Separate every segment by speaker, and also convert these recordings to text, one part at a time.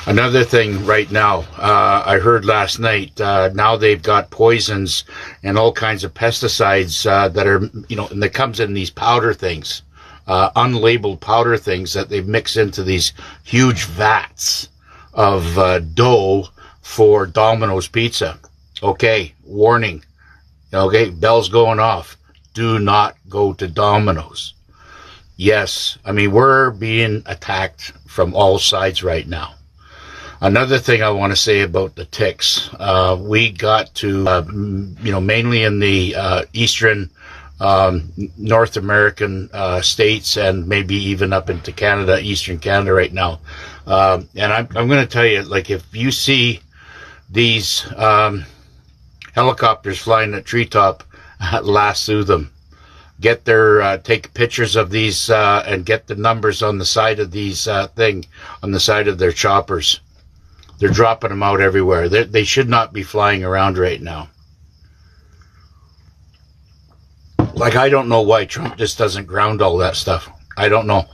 Speaker 1: Another thing right now, I heard last night, now they've got poisons and all kinds of pesticides that are, and that comes in these powder things, unlabeled powder things that they've mixed into these huge vats of dough for Domino's Pizza. Okay, warning. Okay, bells going off. Do not go to Domino's. Yes, I mean, we're being attacked from all sides right now. Another thing I want to say about the ticks, we got to, mainly in the eastern North American states and maybe even up into Canada, eastern Canada right now. And I'm going to tell you, like, if you see these helicopters flying at treetop, lasso them. Get their, take pictures of these and get the numbers on the side of these on the side of their choppers. They're dropping them out everywhere. They should not be flying around right now. Like, I don't know why Trump just doesn't ground all that stuff. I don't know.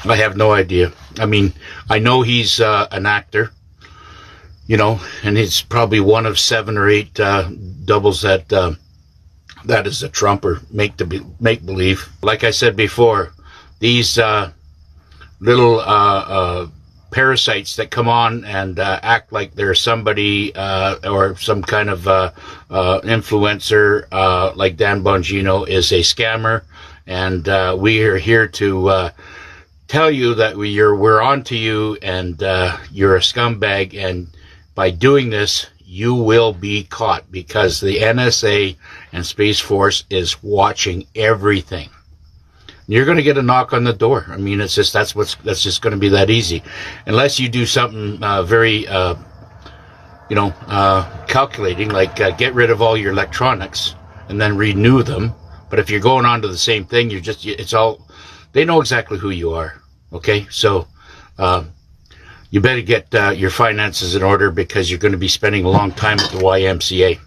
Speaker 1: I have no idea. I mean, I know he's an actor, and he's probably one of 7 or 8 doubles that is a Trump or make believe. Like I said before, these little parasites that come on and act like they're somebody or some kind of influencer like Dan Bongino is a scammer, and we are here to tell you that we're on to you, and you're a scumbag, and by doing this you will be caught, because the NSA and Space Force is watching everything. You're going to get a knock on the door. I mean, it's just that's just going to be that easy, unless you do something very, calculating, like get rid of all your electronics and then renew them. But if you're going on to the same thing, they know exactly who you are. Okay, so you better get your finances in order, because you're going to be spending a long time at the YMCA.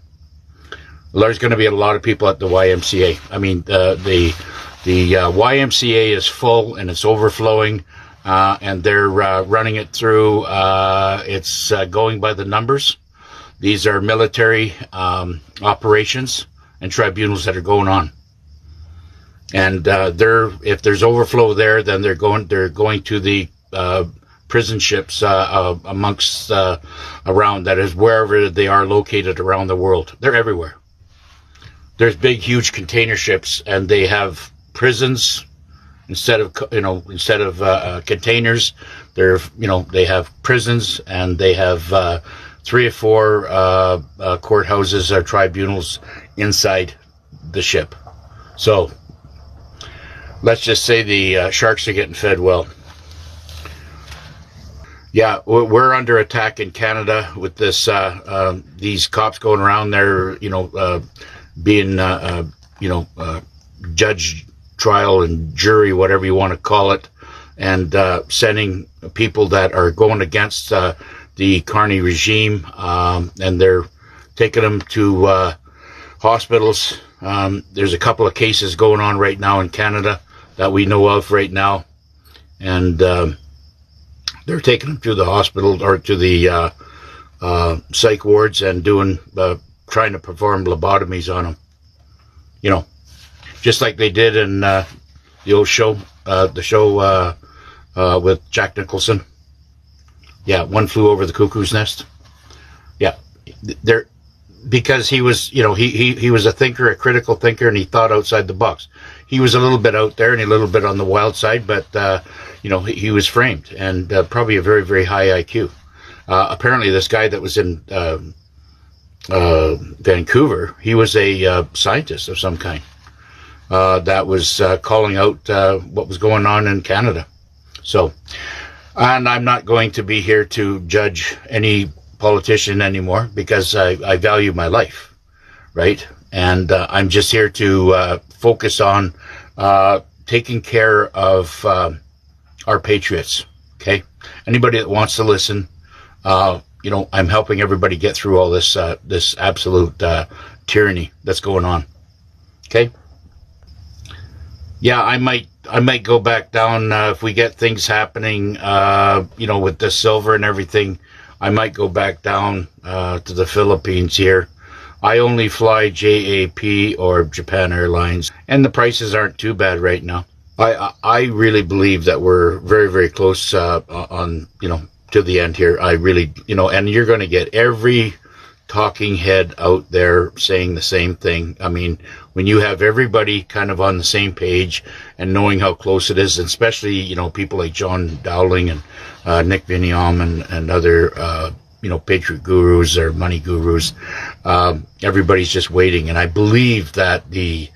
Speaker 1: There's going to be a lot of people at the YMCA. I mean, the YMCA is full and it's overflowing, and they're running it through. It's going by the numbers. These are military operations and tribunals that are going on, and if there's overflow there, then they're going to the prison ships amongst around, that is, wherever they are located around the world. They're everywhere. There's big, huge container ships, and they have prisons instead of containers. They have prisons, and they have 3 or 4 courthouses or tribunals inside the ship. So let's just say the sharks are getting fed well. Yeah, we're under attack in Canada with this these cops going around there, being judge, trial, and jury, whatever you want to call it, and sending people that are going against the Carney regime, and they're taking them to hospitals. There's a couple of cases going on right now in Canada that we know of right now, and they're taking them to the hospital or to the psych wards and trying to perform lobotomies on them. Just like they did in the old show, with Jack Nicholson. Yeah, One Flew Over the Cuckoo's Nest. Yeah, because he was, he was a thinker, a critical thinker, and he thought outside the box. He was a little bit out there and a little bit on the wild side, but he was framed, and probably a very, very high IQ. Apparently, this guy that was in Vancouver, he was a scientist of some kind that was calling out what was going on in Canada. So, and I'm not going to be here to judge any politician anymore, because I value my life, right? And I'm just here to focus on taking care of our patriots. Okay, anybody that wants to listen, I'm helping everybody get through all this this absolute tyranny that's going on. Okay. Yeah, I might I might go back down if we get things happening, with the silver and everything. I might go back down to the Philippines here. I only fly JAP or Japan Airlines, and the prices aren't too bad right now. I really believe that we're very, very close on, to the end here. I really, and you're going to get every talking head out there saying the same thing. I mean, when you have everybody kind of on the same page and knowing how close it is, and especially, people like John Dowling and Nick Vigneault and other, patriot gurus or money gurus, everybody's just waiting. And I believe that the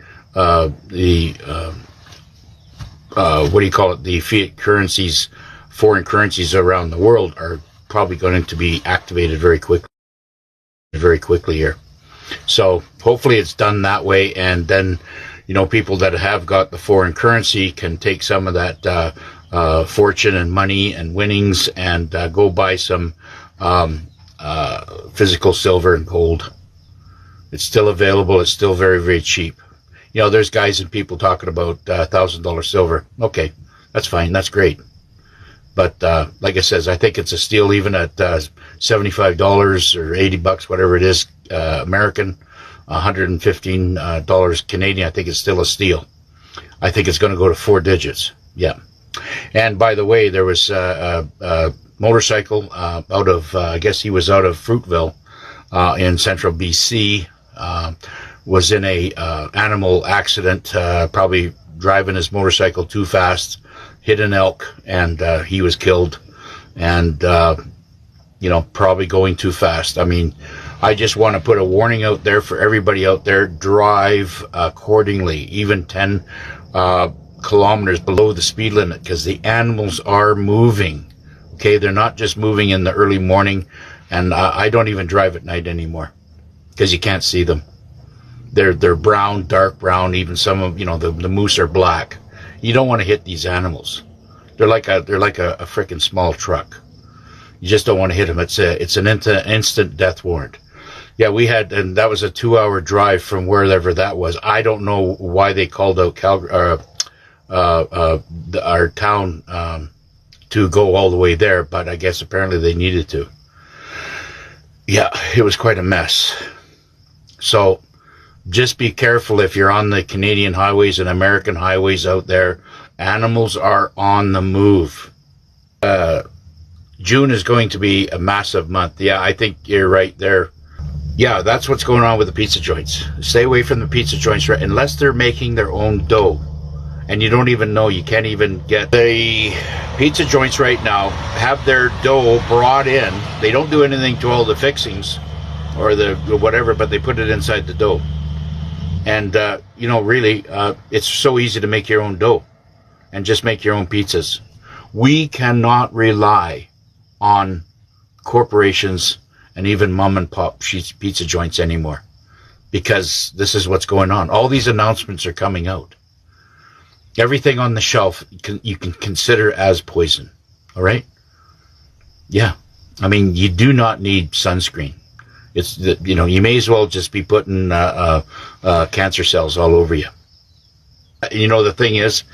Speaker 1: fiat currencies, foreign currencies around the world are probably going to be activated very quickly here. So hopefully it's done that way, and then people that have got the foreign currency can take some of that fortune and money and winnings and go buy some physical silver and gold. It's still available. It's still very, very cheap. There's guys and people talking about $1,000 silver. Okay, that's fine. That's great. But like I says, I think it's a steal even at $75 or $80, whatever it is, American, $115 Canadian. I think it's still a steal. I think it's going to go to 4 digits. Yeah. And by the way, there was a motorcycle out of, I guess he was out of Fruitville in central BC, was in a animal accident, probably driving his motorcycle too fast, hit an elk, and he was killed, and probably going too fast. I mean, I just want to put a warning out there for everybody out there: drive accordingly, even 10 kilometers below the speed limit, because the animals are moving. Okay, they're not just moving in the early morning, and I don't even drive at night anymore because you can't see them. They're brown, dark brown. Even some of the moose are black. You don't want to hit these animals. They're like a freaking small truck. You just don't want to hit them. It's an instant death warrant. Yeah, and that was a 2-hour drive from wherever that was. I don't know why they called out our town to go all the way there, but I guess apparently they needed to. Yeah, it was quite a mess. So just be careful if you're on the Canadian highways and American highways out there. Animals are on the move. June is going to be a massive month. Yeah, I think you're right there. Yeah, that's what's going on with the pizza joints. Stay away from the pizza joints, right? Unless they're making their own dough. And you don't even know, you can't even get the pizza joints right now, have their dough brought in. They don't do anything to all the fixings or the whatever, but they put it inside the dough. And, really, it's so easy to make your own dough and just make your own pizzas. We cannot rely on corporations and even mom and pop pizza joints anymore, because this is what's going on. All these announcements are coming out. Everything on the shelf you can consider as poison. All right? Yeah. I mean, you do not need sunscreen. It's you may as well just be putting cancer cells all over you. The thing is,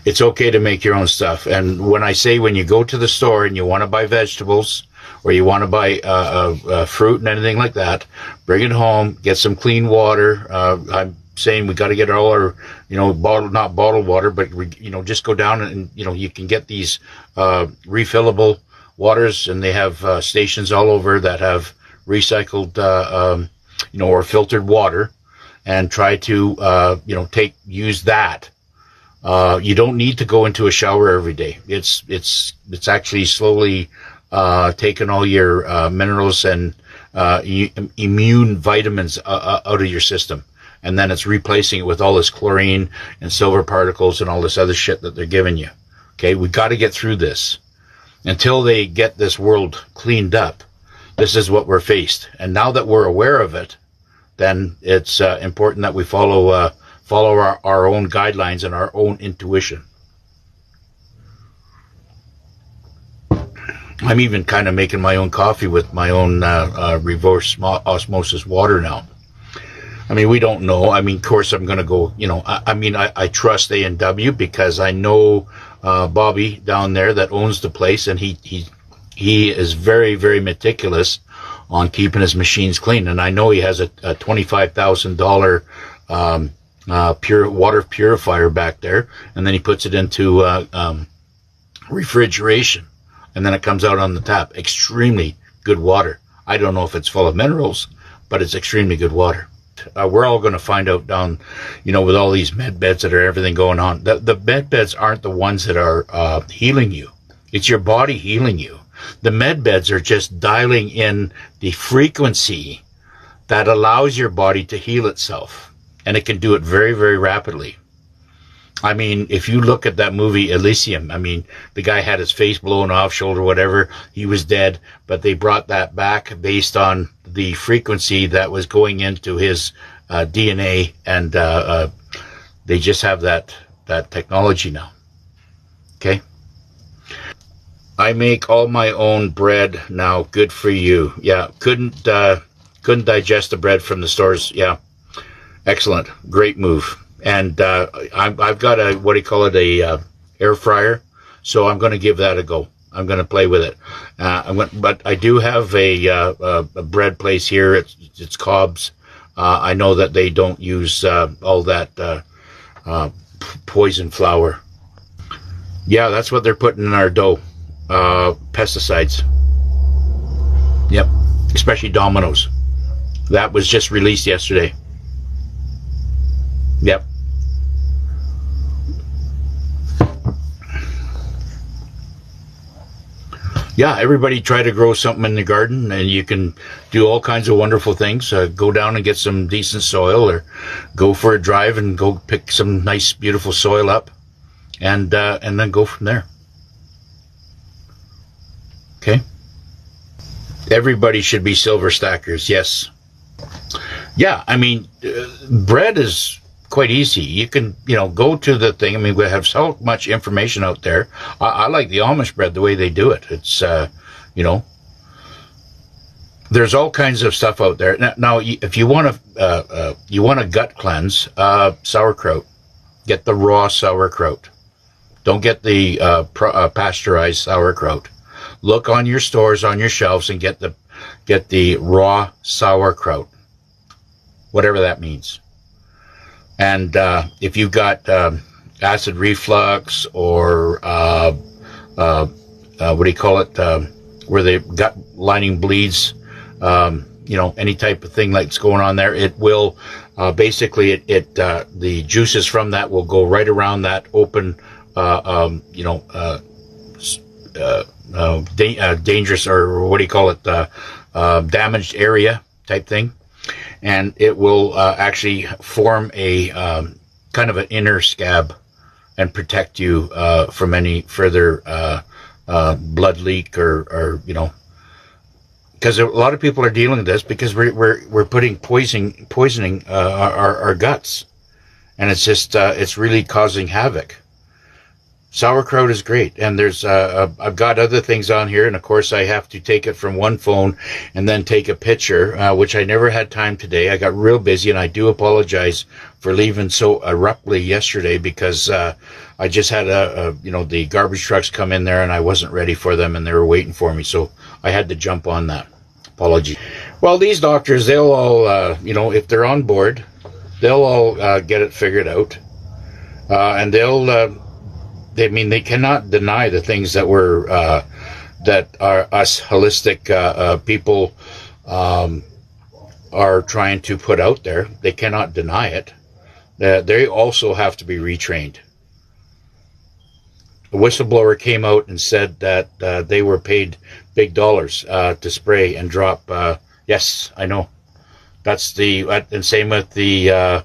Speaker 1: it's okay to make your own stuff. And when I say when you go to the store and you want to buy vegetables or you want to buy fruit and anything like that, bring it home, get some clean water. I'm saying we got to get all our, not bottled water, but, just go down and, you can get these refillable waters, and they have stations all over that have recycled, or filtered water, and try to, use that. You don't need to go into a shower every day. It's actually slowly taking all your minerals and immune vitamins out of your system. And then it's replacing it with all this chlorine and silver particles and all this other shit that they're giving you. Okay, we got to get through this. Until they get this world cleaned up, this is what we're faced. And now that we're aware of it, then it's important that we follow our own guidelines and our own intuition. I'm even kind of making my own coffee with my own reverse osmosis water now. I mean, we don't know. I mean, of course, I'm going to go, I trust A&W because I know Bobby down there that owns the place, and he is very, very meticulous on keeping his machines clean. And I know he has a $25,000 pure water purifier back there, and then he puts it into refrigeration, and then it comes out on the tap. Extremely good water. I don't know if it's full of minerals, but it's extremely good water. We're all going to find out down, with all these med beds that are everything going on. The med beds aren't the ones that are healing you. It's your body healing you. The med beds are just dialing in the frequency that allows your body to heal itself. And it can do it very, very rapidly. I mean, if you look at that movie Elysium, I mean, the guy had his face blown off, shoulder, whatever. He was dead, but they brought that back based on the frequency that was going into his DNA, and they just have that technology now. Okay? I make all my own bread now. Good for you. Yeah, couldn't digest the bread from the stores. Yeah, excellent, great move. And I've got a a air fryer, so I'm going to give that a go. I'm going to play with it. But I do have a bread place here. It's Cobb's. I know that they don't use all that poison flour. Yeah, that's what they're putting in our dough. Pesticides. Yep, especially Domino's. That was just released yesterday. Yep. Yeah, everybody try to grow something in the garden, and you can do all kinds of wonderful things. Go down and get some decent soil, or go for a drive and go pick some nice, beautiful soil up, and then go from there. Okay? Everybody should be silver stackers, yes. Yeah, I mean, bread is quite easy. You can, go to the thing. I mean, we have so much information out there. I like the Amish bread, the way they do it. It's, there's all kinds of stuff out there. Now if you want to gut cleanse, sauerkraut, get the raw sauerkraut. Don't get the pasteurized sauerkraut. Look on your stores, on your shelves, and get the raw sauerkraut, whatever that means. And if you've got acid reflux, or what do you call it, where the gut lining bleeds, any type of thing that's going on there, it will basically the juices from that will go right around that open, dangerous, or what do you call it, damaged area type thing. And it will actually form a kind of an inner scab and protect you from any further blood leak, or because a lot of people are dealing with this because we're putting poisoning our guts, and it's just it's really causing havoc. Sauerkraut is great, and there's I've got other things on here, and of course I have to take it from one phone and then take a picture, which I never had time today. I got real busy, and I do apologize for leaving so abruptly yesterday, because I just had the garbage trucks come in there, and I wasn't ready for them, and they were waiting for me, so I had to jump on that. Apology. Well, these doctors, they'll all if they're on board, they'll all get it figured out, and they cannot deny the things that that are us holistic people are trying to put out there. They cannot deny it. They also have to be retrained. A whistleblower came out and said that they were paid big dollars to spray and drop. Yes, I know. That's and same with the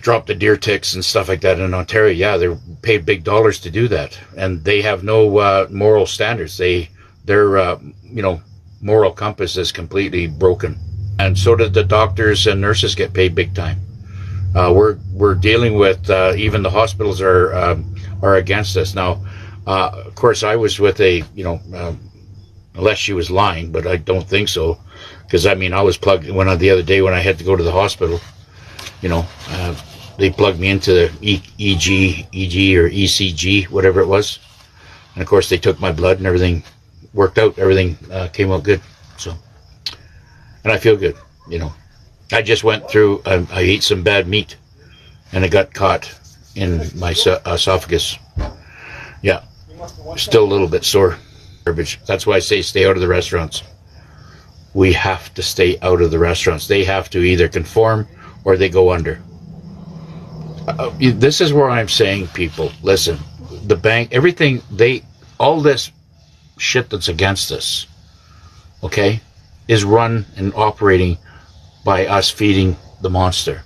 Speaker 1: drop the deer ticks and stuff like that in Ontario. Yeah, they're paid big dollars to do that, and they have no moral standards. Their moral compass is completely broken, and so did the doctors and nurses get paid big time. We're dealing with even the hospitals are against us now. Of course, I was with a unless she was lying, but I don't think so. Because, I mean, I was plugged, the other day when I had to go to the hospital, they plugged me into the EG or ECG, whatever it was. And of course they took my blood and everything worked out. Everything came out good. So, and I feel good, I just went through, I ate some bad meat and it got caught in my esophagus. Yeah, still a little bit sore. Garbage. That's why I say stay out of the restaurants. We have to stay out of the restaurants. They have to either conform or they go under. This is where I'm saying, people, listen, the bank, everything, all this shit that's against us, okay, is run and operating by us feeding the monster.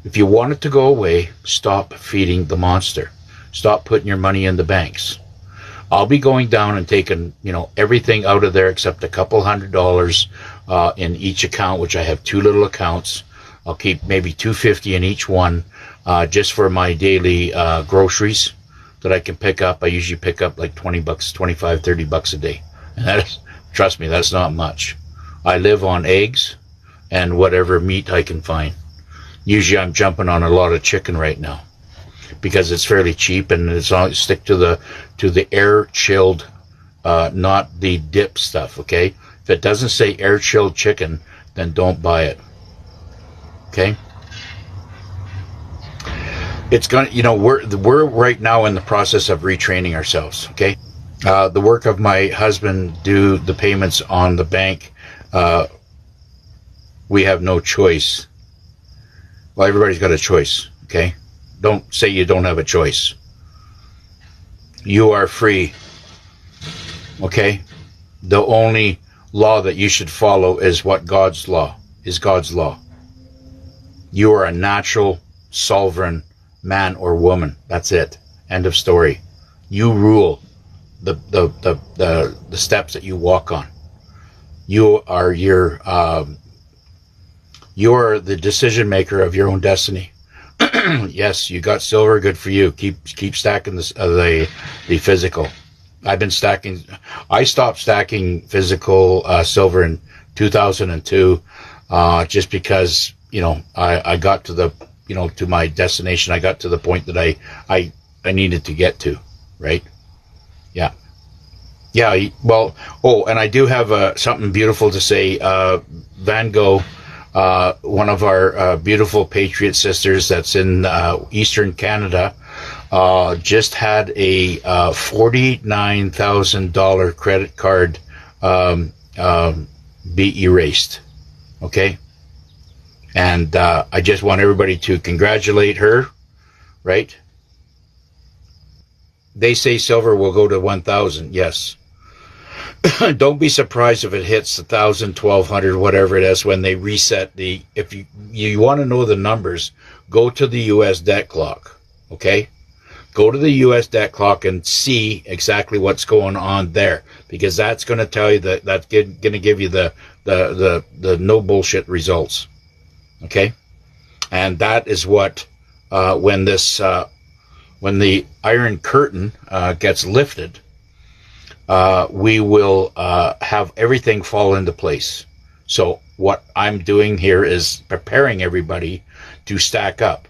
Speaker 1: If you want it to go away, stop feeding the monster. Stop putting your money in the banks. I'll be going down and taking, everything out of there except a couple $100 in each account, which I have 2 little accounts. I'll keep maybe $250 in each one, just for my daily groceries that I can pick up. I usually pick up like $20, $25, $30 a day. And that is, trust me, that's not much. I live on eggs and whatever meat I can find. Usually I'm jumping on a lot of chicken right now because it's fairly cheap and it's all stick to the air chilled, not the dip stuff. Okay, if it doesn't say air chilled chicken, then don't buy it. Okay, it's gonna, we're right now in the process of retraining ourselves. Okay, the work of my husband do the payments on the bank. We have no choice. Well, everybody's got a choice, okay? Don't say you don't have a choice. You are free, okay? The only law that you should follow is what God's law is. God's law. You are a natural, sovereign man or woman. That's it. End of story. You rule the steps that you walk on. You are you're the decision maker of your own destiny. Yes, you got silver. Good for you. Keep stacking the physical. I've been stacking. I stopped stacking physical silver in 2002, just because I got to the to my destination. I got to the point that I needed to get to. Right? Yeah. Yeah. Well. Oh, and I do have something beautiful to say. Van Gogh. One of our beautiful Patriot sisters that's in Eastern Canada just had a $49,000 credit card be erased. Okay? And I just want everybody to congratulate her, right? They say silver will go to 1,000, yes. Don't be surprised if it hits 1,000, 1,200, whatever it is when they reset the. If you want to know the numbers, go to the U.S. debt clock. Okay, go to the U.S. debt clock and see exactly what's going on there, because that's going to tell you that's going to give you the no bullshit results. Okay, and that is what when the Iron Curtain gets lifted. We will have everything fall into place. So what I'm doing here is preparing everybody to stack up.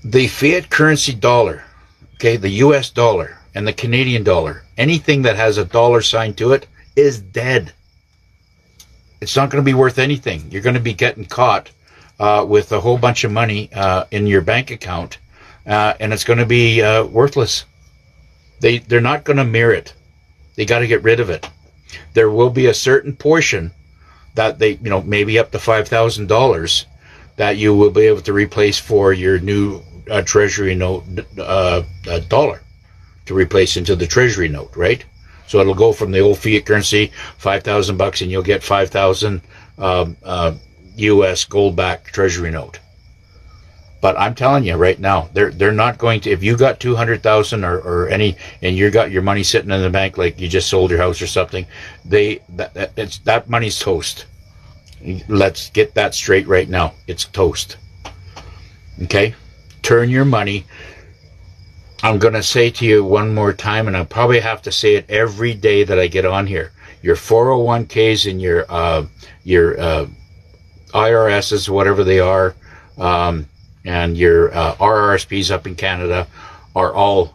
Speaker 1: The fiat currency dollar, okay, the US dollar and the Canadian dollar, anything that has a dollar sign to it is dead. It's not going to be worth anything. You're going to be getting caught with a whole bunch of money in your bank account, and it's going to be worthless. They're not going to mirror it. They got to get rid of it. There will be a certain portion that they, maybe up to $5,000 that you will be able to replace for your new treasury note dollar to replace into the treasury note, right? So it'll go from the old fiat currency, $5,000, and you'll get 5,000 U.S. gold-backed treasury note. But I'm telling you right now, they're not going to. If you got 200,000 or any, and you got your money sitting in the bank like you just sold your house or something, that money's toast. Let's get that straight right now. It's toast. Okay, turn your money. I'm going to say to you one more time, and I'll probably have to say it every day that I get on here. Your 401ks and your IRSs, whatever they are, and your RRSPs up in Canada are all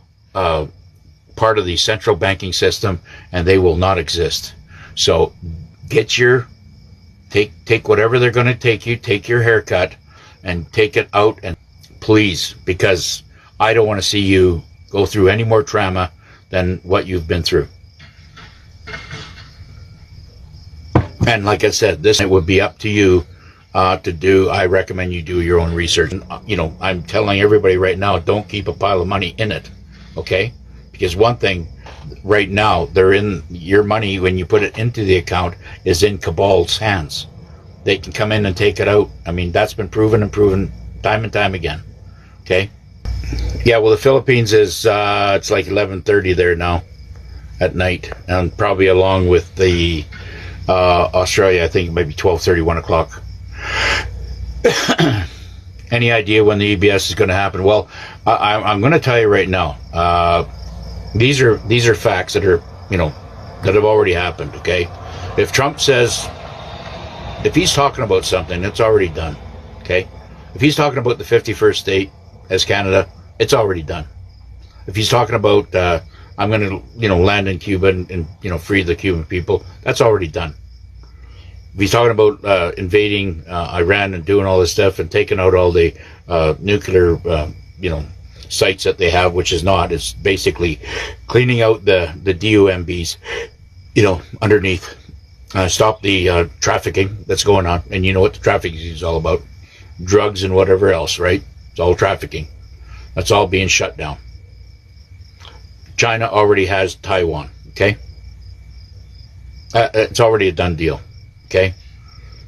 Speaker 1: part of the central banking system, and they will not exist. So get your take whatever they're going to take you, take your haircut and take it out, and please, because I don't want to see you go through any more trauma than what you've been through. And like I said, this it would be up to you to do. I recommend you do your own research. And, I'm telling everybody right now, don't keep a pile of money in it, okay? Because one thing, right now, they're in your money when you put it into the account is in cabal's hands. They can come in and take it out. I mean, that's been proven time and time again. Okay. Yeah. Well, the Philippines is it's like 11:30 there now at night, and probably along with the Australia, I think it might be 12:30, 1 o'clock. Any idea when the EBS is going to happen? Well, I'm going to tell you right now. These are facts that are, that have already happened, okay? If Trump says, if he's talking about something, it's already done, okay? If he's talking about the 51st state as Canada, it's already done. If he's talking about, I'm going to, land in Cuba and free the Cuban people, that's already done. If he's talking about invading Iran and doing all this stuff and taking out all the nuclear, sites that they have, which is not, it's basically cleaning out the DUMBs, underneath, stop the trafficking that's going on. And you know what the trafficking is all about, drugs and whatever else, right? It's all trafficking. That's all being shut down. China already has Taiwan, okay? It's already a done deal, okay?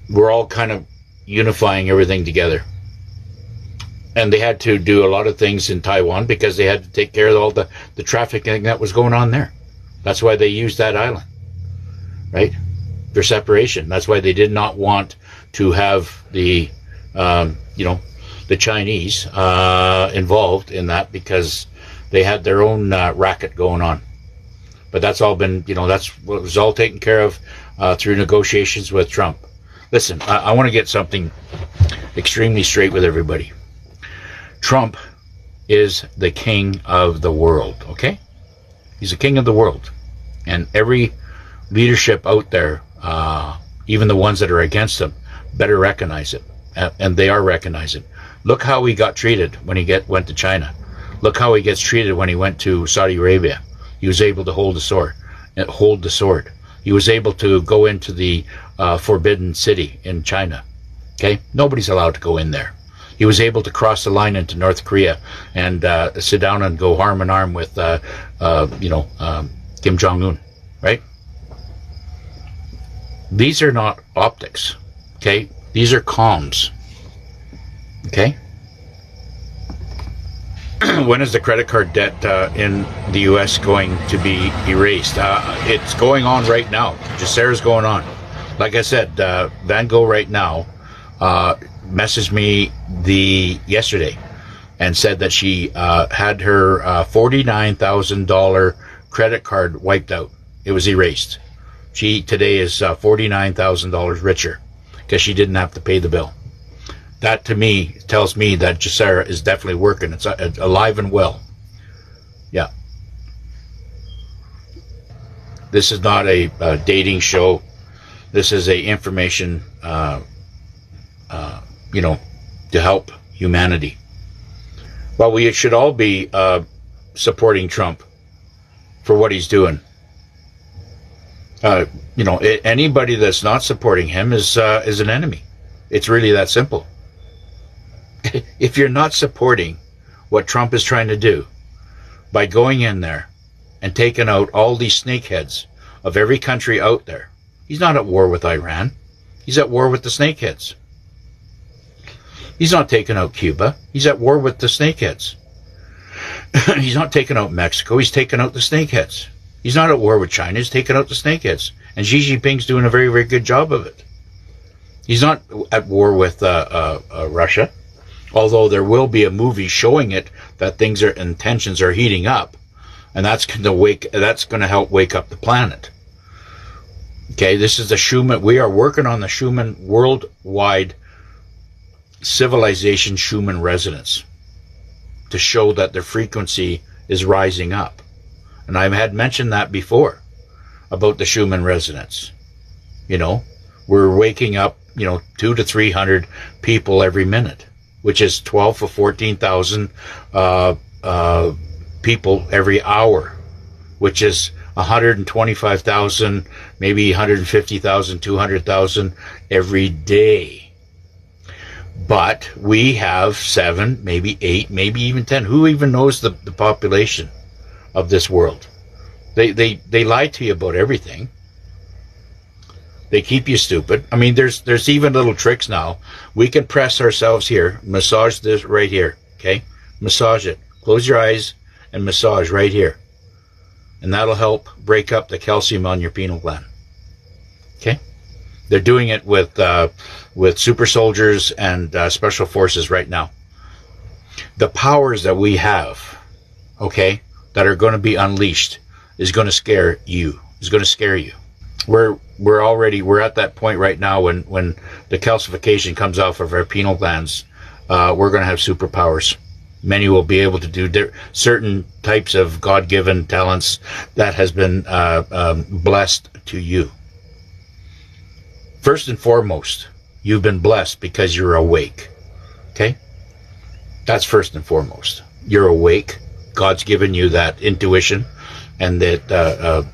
Speaker 1: We're all kind of unifying everything together. And they had to do a lot of things in Taiwan because they had to take care of all the trafficking that was going on there. That's why they used that island, right? For separation. That's why they did not want to have the, the Chinese involved in that, because they had their own racket going on. But that's all been, that's what was all taken care of through negotiations with Trump. Listen, I want to get something extremely straight with everybody. Trump is the king of the world, okay? He's the king of the world. And every leadership out there, even the ones that are against him, better recognize it. And they are recognizing. Look how he got treated when he went to China. Look how he gets treated when he went to Saudi Arabia. He was able to hold the sword. He was able to go into the forbidden city in China. Okay? Nobody's allowed to go in there. He was able to cross the line into North Korea and sit down and go arm in arm with, Kim Jong-un, right? These are not optics, okay? These are comms, okay? When is the credit card debt in the U.S. going to be erased? It's going on right now. Jacera's going on. Like I said, Van Gogh right now messaged me yesterday and said that she had her $49,000 credit card wiped out. It was erased. She today is $49,000 richer because she didn't have to pay the bill. That to me tells me that Jacera is definitely working. It's alive and well. Yeah. This is not a dating show. This is a information, to help humanity. Well, we should all be supporting Trump for what he's doing. Anybody that's not supporting him is an enemy. It's really that simple. If you're not supporting what Trump is trying to do by going in there and taking out all these snakeheads of every country out there, he's not at war with Iran. He's at war with the snakeheads. He's not taking out Cuba. He's at war with the snakeheads. He's not taking out Mexico. He's taking out the snakeheads. He's not at war with China. He's taking out the snakeheads. And Xi Jinping's doing a very, very good job of it. He's not at war with Russia. Although there will be a movie showing it that tensions are heating up, and that's going to help wake up the planet. Okay, this is the Schumann. We are working on the Schumann worldwide civilization Schumann resonance to show that the frequency is rising up. And I had mentioned that before about the Schumann resonance. We're waking up, 200 to 300 people every minute, which is 12 to 14,000 people every hour, which is 125,000, maybe 150,000, 200,000 every day. But we have 7, maybe 8, maybe even 10. Who even knows the population of this world? They lie to you about everything. They keep you stupid. I mean, there's even little tricks now. We can press ourselves here, massage this right here, okay? Massage it. Close your eyes and massage right here. And that'll help break up the calcium on your pineal gland. Okay? They're doing it with super soldiers and special forces right now. The powers that we have, okay, that are going to be unleashed is going to scare you. Is going to scare you. We're at that point right now when the calcification comes off of our pineal glands. We're going to have superpowers. Many will be able to do certain types of God-given talents that has been blessed to you. First and foremost, you've been blessed because you're awake. Okay? That's first and foremost. You're awake. God's given you that intuition and that the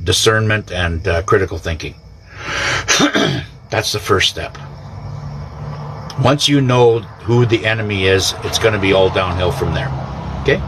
Speaker 1: discernment and critical thinking. That's the first step. Once you know who the enemy is, it's going to be all downhill from there. Okay?